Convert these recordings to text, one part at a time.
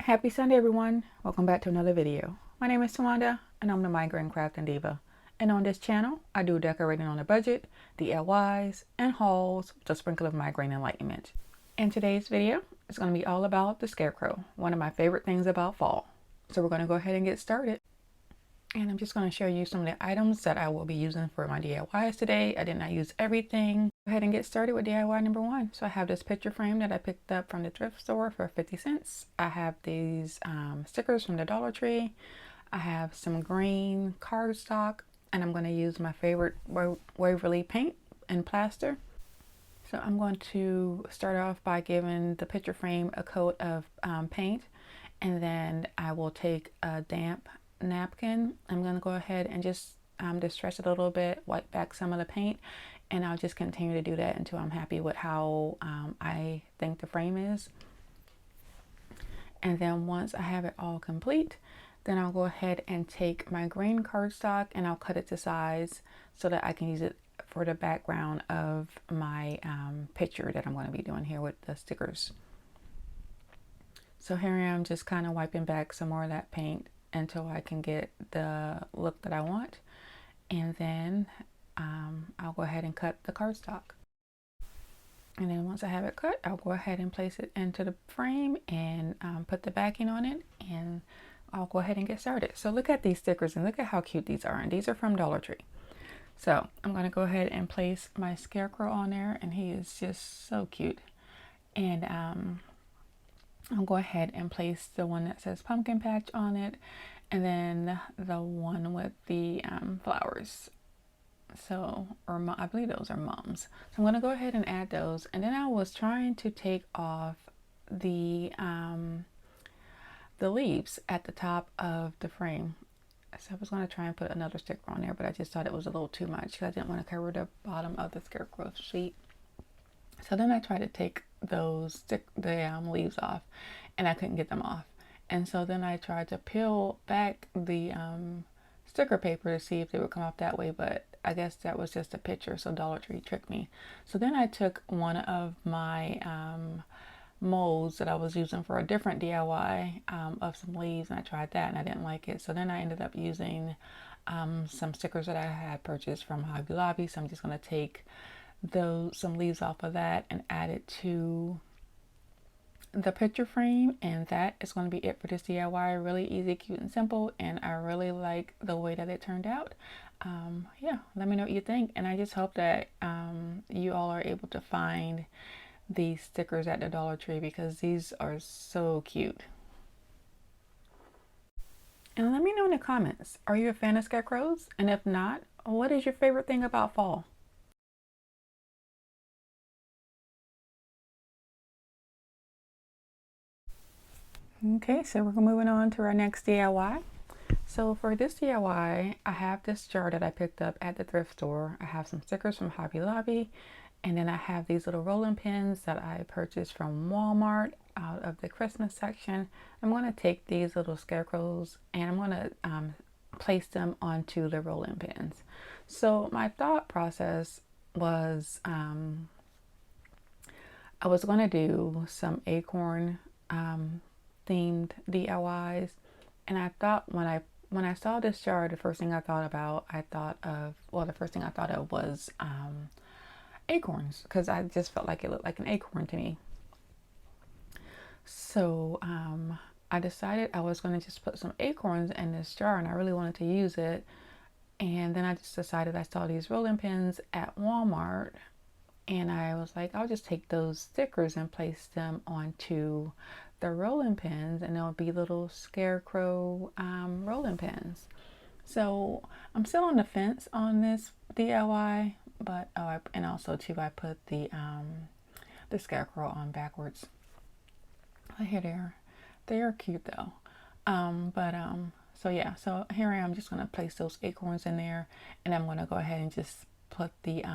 Happy Sunday, everyone. Welcome back to another video. My name is Tawanda, and I'm the Migraine Crafting Diva. And on this channel, I do decorating on a budget, DIYs, and hauls with a sprinkle of migraine enlightenment. And today's video is going to be all about the scarecrow, one of my favorite things about fall. So we're going to go ahead and get started. And I'm just going to show you some of the items that I will be using for my DIYs today. I did not use everything. Go ahead and get started with DIY number one. So I have this picture frame that I picked up from the thrift store for 50 cents. I have these stickers from the Dollar Tree. I have some green cardstock, and I'm going to use my favorite Waverly paint and plaster. So I'm going to start off by giving the picture frame a coat of paint, and then I will take a damp napkin. I'm going to go ahead and just distress it a little bit, wipe back some of the paint, and I'll just continue to do that until I'm happy with how I think the frame is. And then once I have it all complete, then I'll go ahead and take my green cardstock and I'll cut it to size so that I can use it for the background of my picture that I'm going to be doing here with the stickers. So here I am just kind of wiping back some more of that paint until I can get the look that I want, and then I'll go ahead and cut the cardstock. And then once I have it cut, I'll go ahead and place it into the frame and put the backing on it, and I'll go ahead and get started. So look at these stickers and look at how cute these are, and these are from Dollar Tree. So I'm going to go ahead and place my scarecrow on there, and he is just so cute. And I'll go ahead and place the one that says pumpkin patch on it, and then the one with the flowers. So, I believe those are mums. So I'm going to go ahead and add those, and then I was trying to take off the leaves at the top of the frame. So I was going to try and put another sticker on there, but I just thought it was a little too much because I didn't want to cover the bottom of the scarecrow sheet. So then I tried to take those leaves off, and I couldn't get them off. And so then I tried to peel back the sticker paper to see if they would come off that way, but I guess that was just a picture, so Dollar Tree tricked me. So then I took one of my molds that I was using for a different DIY of some leaves, and I tried that and I didn't like it. So then I ended up using some stickers that I had purchased from Hobby Lobby. So I'm just going to take some leaves off of that and add it to the picture frame, and that is going to be it for this DIY. Really easy, cute, and simple, and I really like the way that it turned out. Yeah, let me know what you think, and I just hope that you all are able to find these stickers at the Dollar Tree because these are so cute. And let me know in the comments, are you a fan of scarecrows? And if not, what is your favorite thing about fall? Okay, so we're moving on to our next DIY. So for this DIY, I have this jar that I picked up at the thrift store. I have some stickers from Hobby Lobby, and then I have these little rolling pins that I purchased from Walmart out of the Christmas section. I'm going to take these little scarecrows and I'm going to place them onto the rolling pins. So my thought process was I was going to do some acorn themed DIYs, and I thought when I saw this jar, the first thing I thought of was acorns, because I just felt like it looked like an acorn to me. So I decided I was going to just put some acorns in this jar, and I really wanted to use it. And then I just decided, I saw these rolling pins at Walmart, and I was like, I'll just take those stickers and place them onto the rolling pins, and they'll be little scarecrow rolling pins. So I'm still on the fence on this DIY, but and also too, I put the scarecrow on backwards. Oh, here they are cute though. So yeah, so here I am just going to place those acorns in there, and I'm going to go ahead and just put the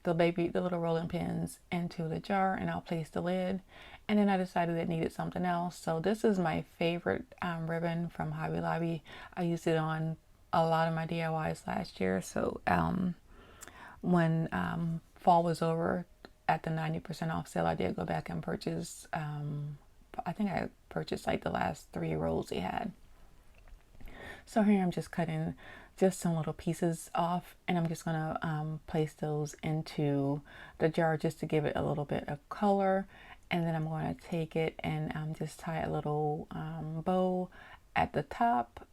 little rolling pins into the jar, and I'll place the lid. And then I decided it needed something else. So this is my favorite ribbon from Hobby Lobby. I used it on a lot of my DIYs last year. So when fall was over at the 90% off sale, I did go back and purchase I think I purchased like the last 3 rolls he had. So here I'm just cutting just some little pieces off, and I'm just gonna place those into the jar just to give it a little bit of color. And then I'm going to take it and just tie a little bow at the top.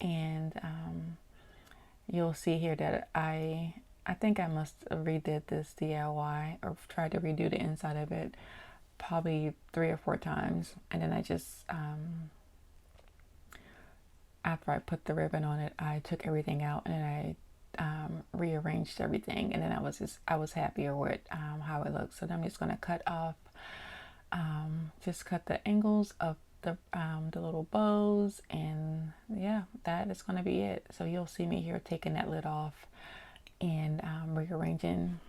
And you'll see here that I think I must have redid this DIY or tried to redo the inside of it probably 3 or 4 times. And then I just after I put the ribbon on it, I took everything out and I rearranged everything, and then I was happier with how it looks. So then I'm just going to cut off, just cut the angles of the little bows, and yeah, that is going to be it. So you'll see me here taking that lid off and rearranging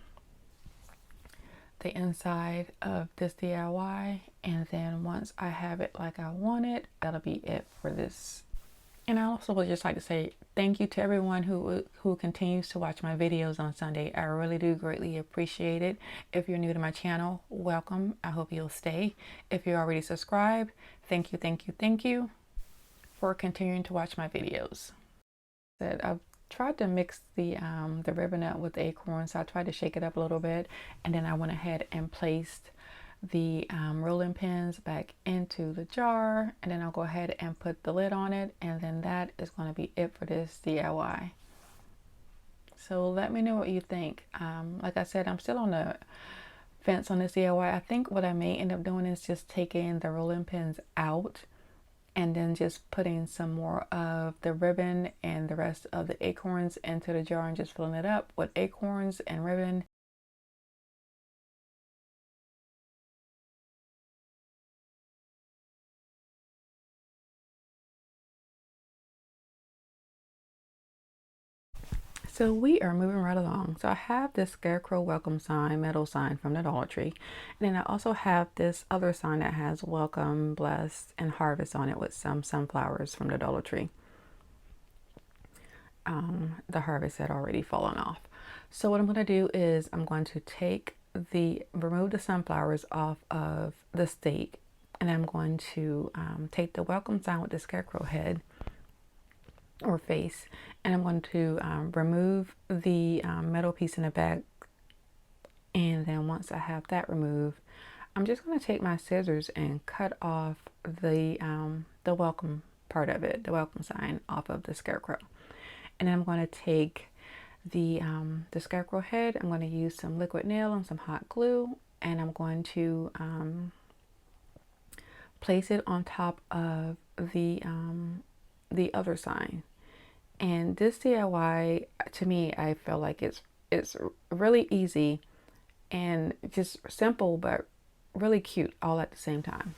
the inside of this DIY, and then once I have it like I want it, that'll be it for this. And I also would just like to say thank you to everyone who continues to watch my videos on Sunday. I really do greatly appreciate it. If you're new to my channel, welcome. I hope you'll stay. If you're already subscribed, thank you for continuing to watch my videos. I've tried to mix the ribbon up with the acorn, so I tried to shake it up a little bit, and then I went ahead and placed the rolling pins back into the jar, and then I'll go ahead and put the lid on it, and then that is going to be it for this DIY. So let me know what you think. Like I said, I'm still on the fence on this DIY. I think what I may end up doing is just taking the rolling pins out and then just putting some more of the ribbon and the rest of the acorns into the jar and just filling it up with acorns and ribbon. So we are moving right along. So I have this Scarecrow welcome sign, metal sign from the Dollar Tree. And then I also have this other sign that has welcome, blessed, and harvest on it with some sunflowers from the Dollar Tree. The harvest had already fallen off. So what I'm going to do is I'm going to remove the sunflowers off of the stake. And I'm going to take the welcome sign with the scarecrow head or face, and I'm going to remove the metal piece in the back. And then once I have that removed, I'm just going to take my scissors and cut off the welcome part of it, the welcome sign, off of the scarecrow. And then I'm going to take the scarecrow head. I'm going to use some liquid nail and some hot glue, and I'm going to place it on top of the other sign. And this DIY, to me, I feel like it's really easy and just simple but really cute all at the same time.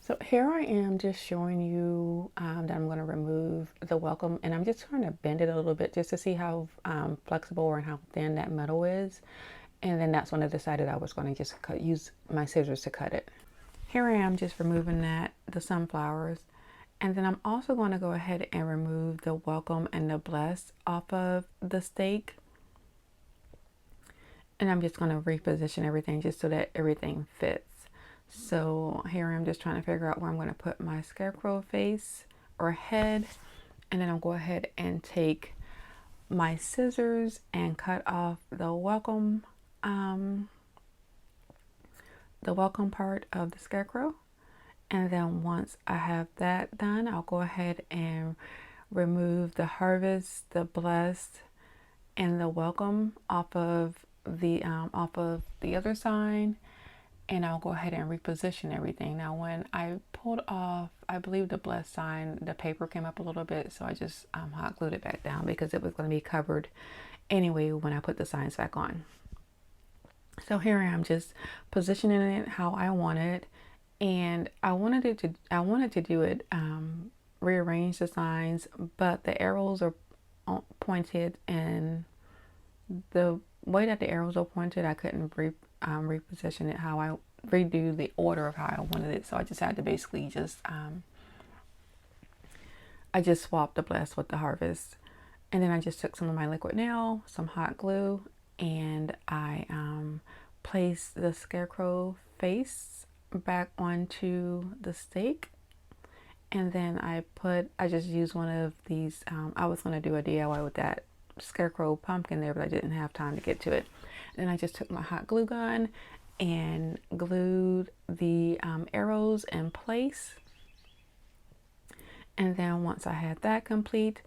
So here I am just showing you that I'm going to remove the welcome, and I'm just trying to bend it a little bit just to see how flexible or how thin that metal is. And then that's when I decided I was going to just use my scissors to cut it. Here I am just removing the sunflowers. And then I'm also going to go ahead and remove the welcome and the blessed off of the stake. And I'm just going to reposition everything just so that everything fits. So here I'm just trying to figure out where I'm going to put my scarecrow face or head. And then I'll go ahead and take my scissors and cut off the welcome part of the scarecrow. And then once I have that done, I'll go ahead and remove the harvest, the blessed, and the welcome off of the other sign, and I'll go ahead and reposition everything. Now, when I pulled off, I believe the blessed sign, the paper came up a little bit, so I just hot glued it back down because it was going to be covered anyway when I put the signs back on. So here I am, just positioning it how I want it. And I wanted to do it, rearrange the signs, but the arrows are pointed, and the way that the arrows are pointed, I couldn't reposition it how I redo the order of how I wanted it. So I just had to basically just I just swapped the blessed with the harvest, and then I just took some of my liquid nail, some hot glue, and I placed the scarecrow face back onto the stake. And then I just used one of these, I was going to do a DIY with that scarecrow pumpkin there, but I didn't have time to get to it. And then I just took my hot glue gun and glued the arrows in place. And then once I had that complete,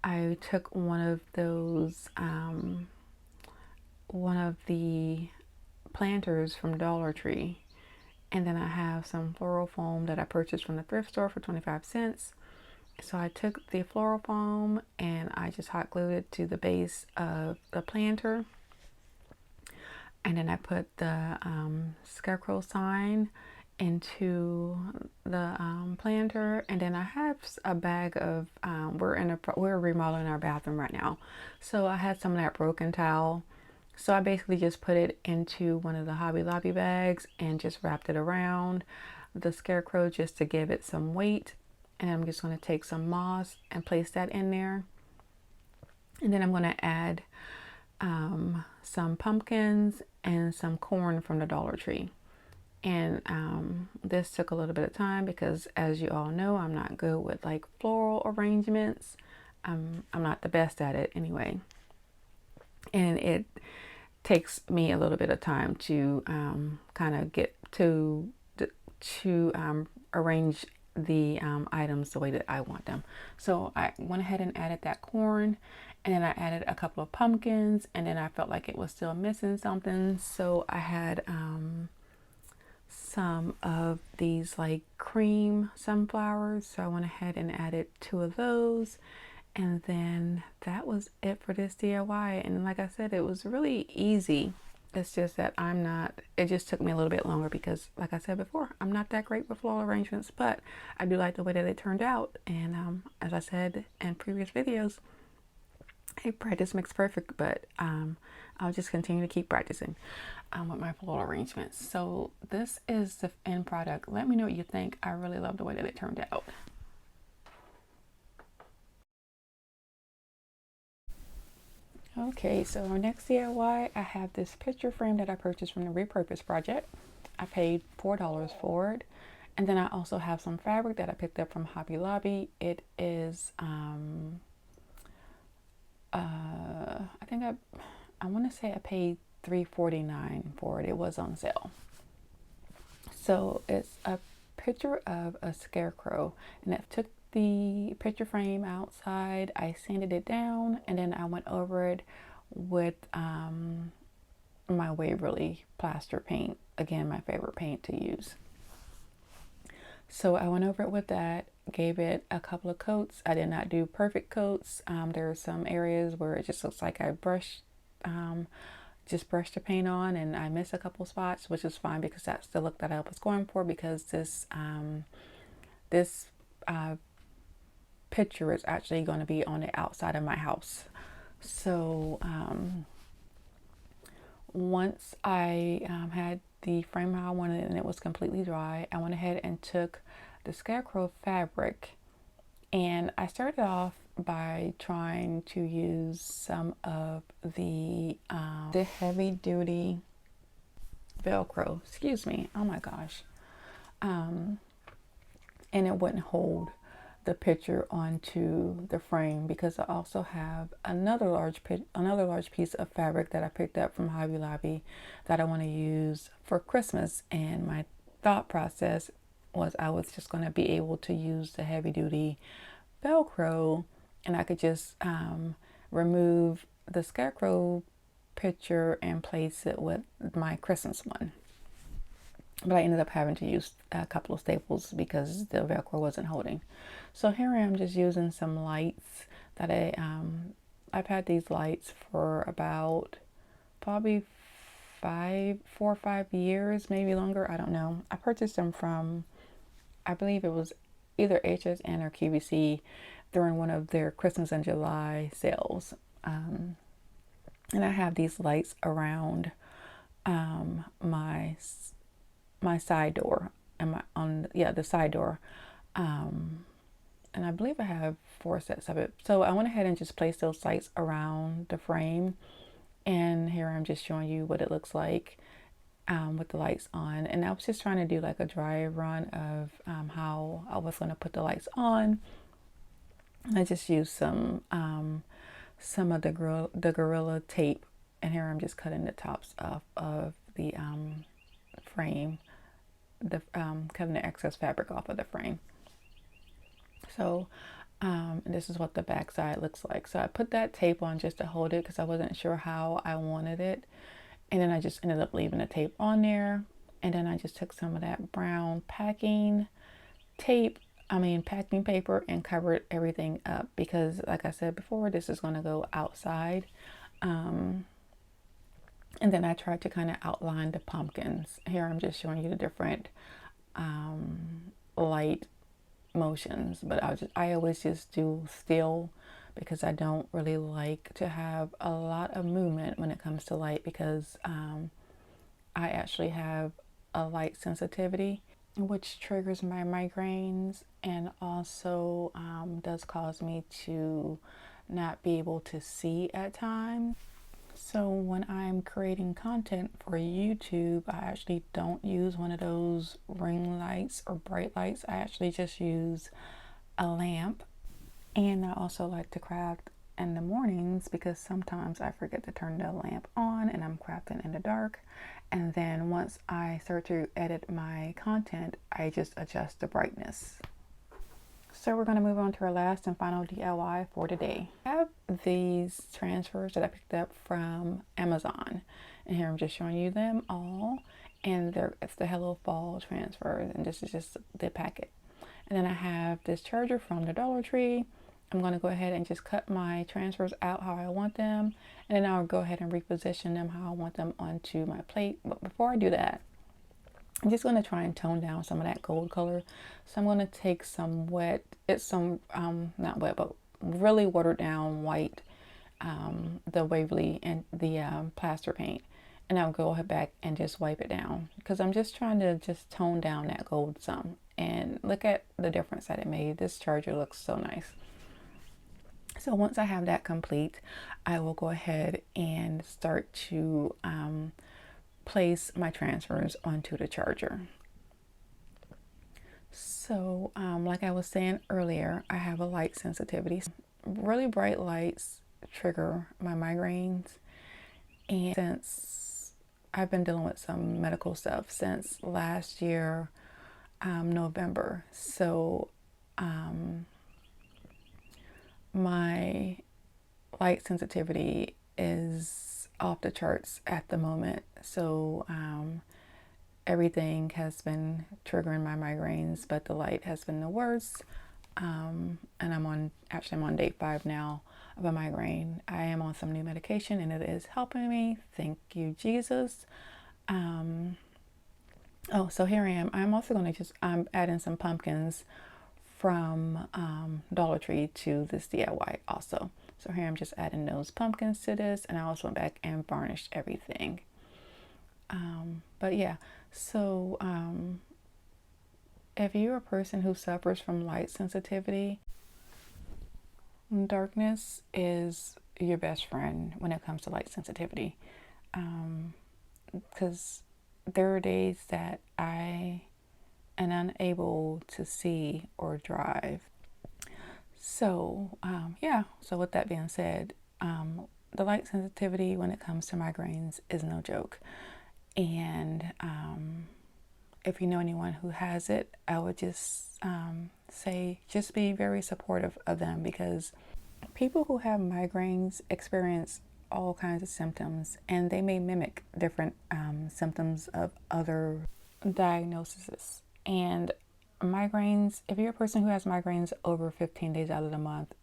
I took one of those, one of the planters from Dollar Tree. And then I have some floral foam that I purchased from the thrift store for 25 cents. So I took the floral foam and I just hot glued it to the base of the planter. And then I put the scarecrow sign into the planter. And then I have a bag of, we're remodeling our bathroom right now. So I had some of that broken towel. So I basically just put it into one of the Hobby Lobby bags and just wrapped it around the scarecrow just to give it some weight. And I'm just going to take some moss and place that in there. And then I'm going to add some pumpkins and some corn from the Dollar Tree. And this took a little bit of time because, as you all know, I'm not good with like floral arrangements. I'm not the best at it anyway. And it takes me a little bit of time to kind of get to arrange the items the way that I want them. So I went ahead and added that corn, and then I added a couple of pumpkins, and then I felt like it was still missing something. So I had some of these like cream sunflowers. So I went ahead and added 2 of those. And then that was it for this DIY. And like I said, it was really easy. It's just that it just took me a little bit longer because, like I said before, I'm not that great with floral arrangements, but I do like the way that it turned out. And as I said in previous videos, hey, practice makes perfect, but I'll just continue to keep practicing with my floral arrangements. So this is the end product. Let me know what you think. I really love the way that it turned out. Okay, so our next DIY, I have this picture frame that I purchased from the Repurpose Project. I paid $4 for it. And then I also have some fabric that I picked up from Hobby Lobby. It is, I think I want to say I paid $3.49 for it. It was on sale. So it's a picture of a scarecrow, and I took the picture frame outside, I sanded it down, and then I went over it with my Waverly plaster paint. Again, my favorite paint to use. So I went over it with that, gave it a couple of coats. I did not do perfect coats. There are some areas where it just looks like I just brushed the paint on and I missed a couple spots, which is fine because that's the look that I was going for, because this picture is actually going to be on the outside of my house. So once I had the frame how I wanted it and it was completely dry, I went ahead and took the scarecrow fabric, and I started off by trying to use some of the heavy duty Velcro, excuse me, oh my gosh, and it wouldn't hold the picture onto the frame because I also have another large piece of fabric that I picked up from Hobby Lobby that I want to use for Christmas. And my thought process was I was just going to be able to use the heavy duty Velcro, and I could just remove the scarecrow picture and place it with my Christmas one. But I ended up having to use a couple of staples because the Velcro wasn't holding. So here I am just using some lights that I've had these lights for about probably 4 or 5 years, maybe longer. I don't know. I purchased them from, I believe it was either HSN or QVC during one of their Christmas and July sales. And I have these lights around my side door and the side door, and I believe I have 4 sets of it. So I went ahead and just placed those lights around the frame, and here I'm just showing you what it looks like with the lights on. And I was just trying to do like a dry run of how I was going to put the lights on. I just used some of the Gorilla tape, and here I'm just cutting the tops of the frame, cutting the excess fabric off of the frame. So this is what the back side looks like. So I put that tape on just to hold it because I wasn't sure how I wanted it. And then I just ended up leaving the tape on there. And then I just took some of that brown packing paper, and covered everything up because, like I said before, this is going to go outside. And then I tried to kind of outline the pumpkins. Here I'm just showing you the different light motions, but I always just do still because I don't really like to have a lot of movement when it comes to light because I actually have a light sensitivity, which triggers my migraines and also does cause me to not be able to see at times. So when I'm creating content for YouTube, I actually don't use one of those ring lights or bright lights. I actually just use a lamp. And I also like to craft in the mornings because sometimes I forget to turn the lamp on and I'm crafting in the dark. And then once I start to edit my content, I just adjust the brightness. So we're going to move on to our last and final DIY for today. I have these transfers that I picked up from Amazon. And here I'm just showing you them all. And it's the Hello Fall transfers. And this is just the packet. And then I have this charger from the Dollar Tree. I'm going to go ahead and just cut my transfers out how I want them. And then I'll go ahead and reposition them how I want them onto my plate. But before I do that, I'm just going to try and tone down some of that gold color. So I'm going to take some not wet, but really watered down white, the Waverly and the plaster paint. And I'll go back and just wipe it down because I'm just trying to just tone down that gold some. And look at the difference that it made. This charger looks so nice. So once I have that complete, I will go ahead and start to place my transfers onto the charger. So like I was saying earlier, I have a light sensitivity. Really bright lights trigger my migraines, and since I've been dealing with some medical stuff since last year November, so my light sensitivity is off the charts at the moment. So everything has been triggering my migraines, but the light has been the worst. And I'm on day 5 now of a migraine. I am on some new medication and it is helping me. Thank you, Jesus. Oh, so here I am. I'm also going to I'm adding some pumpkins from Dollar Tree to this DIY also. So here I'm just adding those pumpkins to this, and I also went back and varnished everything. But yeah, so if you're a person who suffers from light sensitivity, darkness is your best friend when it comes to light sensitivity. Because there are days that I am unable to see or drive. So yeah, so with that being said, the light sensitivity when it comes to migraines is no joke. And if you know anyone who has it, I would just say just be very supportive of them, because people who have migraines experience all kinds of symptoms, and they may mimic different symptoms of other diagnoses. And migraines, if you're a person who has migraines over 15 days out of the month,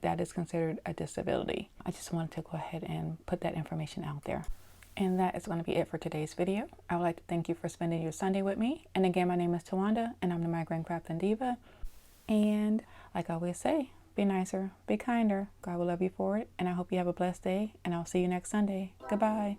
that is considered a disability. I just wanted to go ahead and put that information out there. And that is going to be it for today's video. I would like to thank you for spending your Sunday with me. And again, my name is Tawanda, and I'm the Migraine Crafting Diva. And like I always say, be nicer, be kinder. God will love you for it. And I hope you have a blessed day. And I'll see you next Sunday. Goodbye.